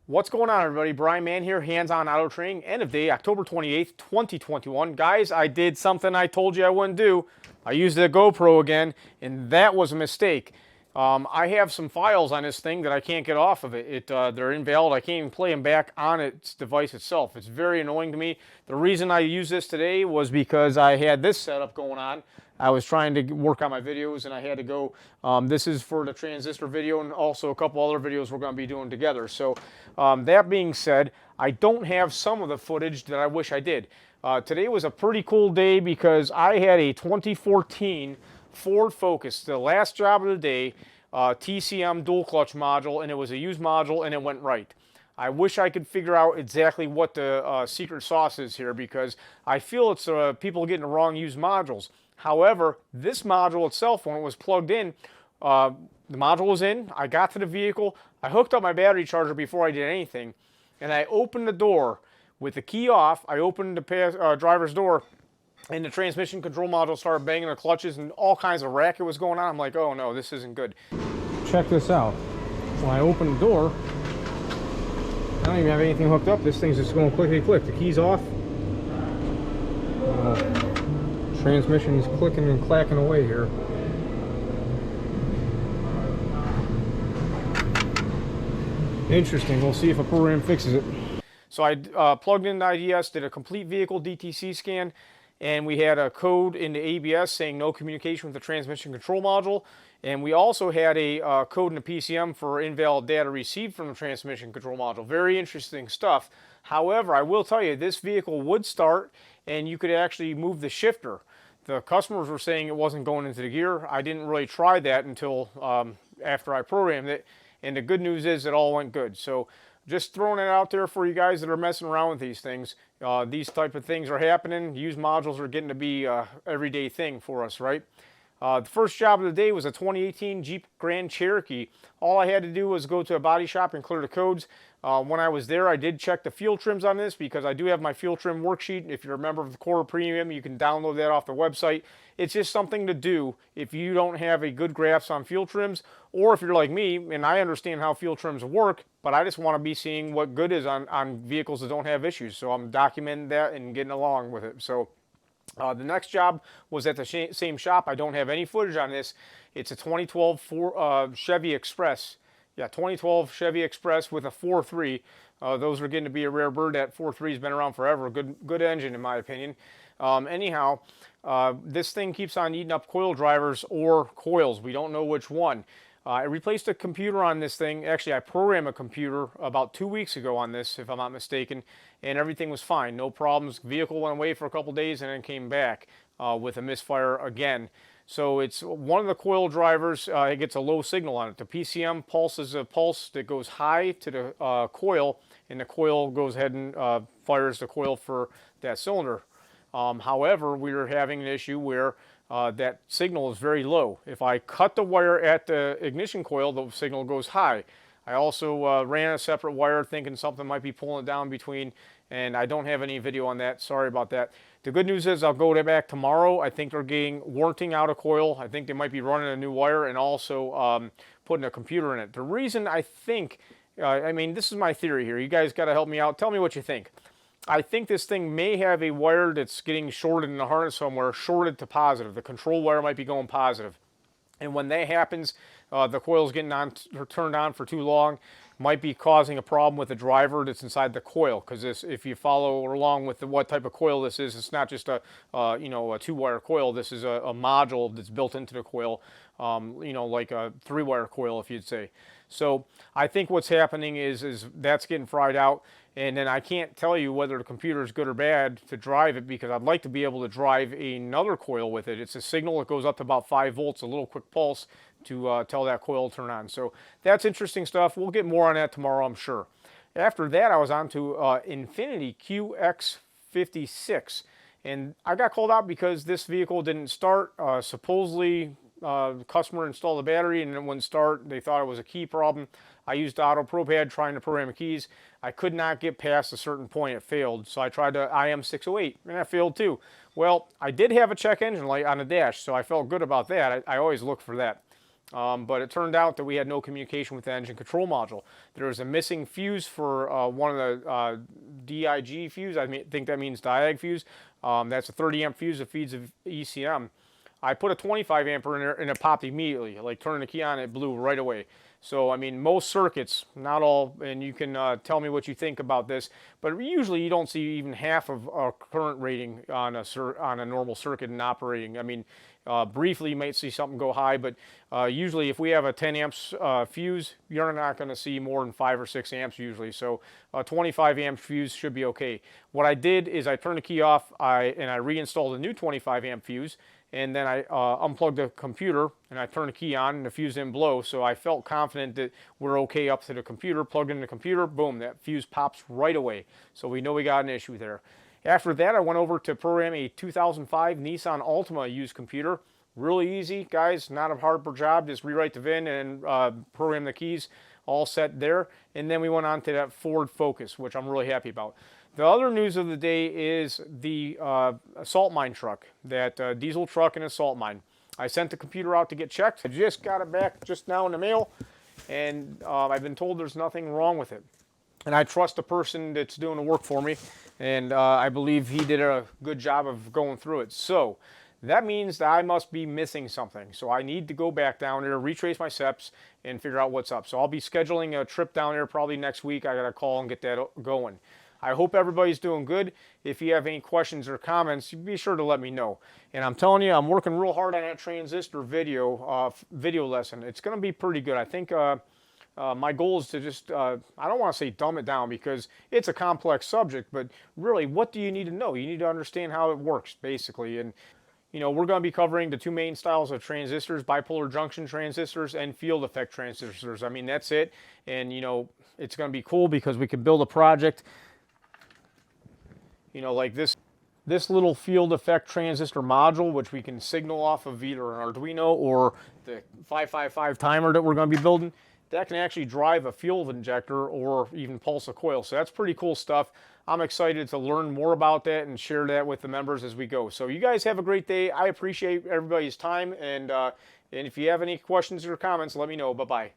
What's going on, everybody? Brian Mann here, Hands-On Auto Training, end of day, October 28th, 2021. Guys, I did something I told you I wouldn't do. I used the GoPro again, and that was a mistake. I have some files on this thing that I can't get off of it. They're invalid. I can't even play them back on its device itself. It's very annoying to me. The reason I used this today was because I had this setup going on. I was trying to work on my videos and I had to go. This is for the transistor video and also a couple other videos we're going to be doing together. So that being said, I don't have some of the footage that I wish I did. Today was a pretty cool day because I had a 2014 Ford Focus, the last job of the day, TCM dual clutch module, and it was a used module and it went right. I wish I could figure out exactly what the secret sauce is here because I feel it's people getting the wrong used modules. However, this module itself, when it was plugged in, the module was in, I got to the vehicle, I hooked up my battery charger before I did anything, and I opened the door with the key off. I opened the driver's door, and the transmission control module started banging the clutches and all kinds of racket was going on. I'm like, oh no, this isn't good. Check this out. When I open the door, I don't even have anything hooked up. This thing's just going clickety-click. The key's off. Transmission is clicking and clacking away here. Interesting. We'll see if a program fixes it. So I plugged in the IDS, did a complete vehicle DTC scan, and we had a code in the ABS saying no communication with the transmission control module. And we also had a code in the PCM for invalid data received from the transmission control module. Very interesting stuff. However, I will tell you, this vehicle would start and you could actually move the shifter. The customers were saying it wasn't going into the gear. I didn't really try that until after I programmed it. And the good news is it all went good. So just throwing it out there for you guys that are messing around with these things. These type of things are happening. Used modules are getting to be an everyday thing for us, right? The first job of the day was a 2018 Jeep Grand Cherokee. All I had to do was go to a body shop and clear the codes. When I was there, I did check the fuel trims on this because I do have my fuel trim worksheet. If you're a member of the Core Premium, you can download that off the website. It's just something to do if you don't have a good grasp on fuel trims, or if you're like me, and I understand how fuel trims work, but I just want to be seeing what good is on vehicles that don't have issues. So I'm documenting that and getting along with it. So the next job was at the same shop. I don't have any footage on this. It's a 2012 Chevy Express. Yeah, 2012 Chevy Express with a 4.3. Those are getting to be a rare bird. That 4.3 has been around forever. Good engine in my opinion. Anyhow, this thing keeps on eating up coil drivers or coils. We don't know which one. I replaced a computer on this thing. Actually, I programmed a computer about 2 weeks ago on this, if I'm not mistaken, and everything was fine. No problems. Vehicle went away for a couple days and then came back with a misfire again. So it's one of the coil drivers, it gets a low signal on it. The PCM pulses a pulse that goes high to the coil, and the coil goes ahead and fires the coil for that cylinder. However, we were having an issue where that signal is very low. If I cut the wire at the ignition coil, the signal goes high. I also ran a separate wire thinking something might be pulling it down between, and I don't have any video on that. Sorry about that. The good news is I'll go back tomorrow. I think they're getting warranting out a coil. I think they might be running a new wire and also putting a computer in it. The reason I think, I mean, this is my theory here. You guys got to help me out. Tell me what you think. I think this thing may have a wire that's getting shorted in the harness somewhere, shorted to positive. The control wire might be going positive. And when that happens, the coil's getting turned on for too long, might be causing a problem with the driver that's inside the coil. Because if you follow along with what type of coil this is, it's not just a a two-wire coil. This is a module that's built into the coil, like a three-wire coil, if you'd say. So I think what's happening is that's getting fried out. And then I can't tell you whether the computer is good or bad to drive it because I'd like to be able to drive another coil with it. It's a signal that goes up to about 5 volts, a little quick pulse to tell that coil to turn on. So that's interesting stuff. We'll get more on that tomorrow, I'm sure. After that, I was on to Infiniti QX56. And I got called out because this vehicle didn't start. Supposedly, the customer installed the battery and it wouldn't start. They thought it was a key problem. I used Auto ProPad trying to program the keys. I could not get past a certain point. It failed. So I tried to IM608 and that failed too. Well, I did have a check engine light on the dash, so I felt good about that. I always look for that. But it turned out that we had no communication with the engine control module. There was a missing fuse for one of the DIG fuse. Think that means diag fuse. That's a 30 amp fuse that feeds the ECM. I put a 25 amper in there and it popped immediately. Like turning the key on, it blew right away. So, I mean, most circuits, not all, and you can tell me what you think about this, but usually you don't see even half of a current rating on a normal circuit and operating. I mean, briefly you might see something go high, but usually if we have a 10 amps fuse, you're not going to see more than 5 or 6 amps usually. So a 25 amp fuse should be okay. What I did is I turned the key off and I reinstalled a new 25 amp fuse. And then I unplugged the computer and I turned the key on and the fuse didn't blow. So I felt confident that we're okay up to the computer. Plugged in the computer, boom, that fuse pops right away. So we know we got an issue there. After that, I went over to program a 2005 Nissan Altima used computer. Really easy, guys, not a hard job. Just rewrite the VIN and program the keys, all set there. And then we went on to that Ford Focus, which I'm really happy about. The other news of the day is the salt mine truck, that diesel truck and a salt mine. I sent the computer out to get checked. I just got it back just now in the mail, and I've been told there's nothing wrong with it. And I trust the person that's doing the work for me, and I believe he did a good job of going through it. So that means that I must be missing something. So I need to go back down there, retrace my steps, and figure out what's up. So I'll be scheduling a trip down there probably next week. I got to call and get that going. I hope everybody's doing good. If you have any questions or comments, be sure to let me know. And I'm telling you, I'm working real hard on that transistor video lesson. It's going to be pretty good. I think my goal is to just, I don't want to say dumb it down because it's a complex subject, but really, what do you need to know? You need to understand how it works, basically. And you know, we're going to be covering the two main styles of transistors, bipolar junction transistors and field effect transistors. I mean, that's it. And, you know, it's going to be cool because we can build a project, you know, like this little field effect transistor module, which we can signal off of either an Arduino or the 555 timer that we're going to be building. That can actually drive a fuel injector or even pulse a coil. So that's pretty cool stuff. I'm excited to learn more about that and share that with the members as we go. So you guys have a great day. I appreciate everybody's time. And if you have any questions or comments, let me know. Bye-bye.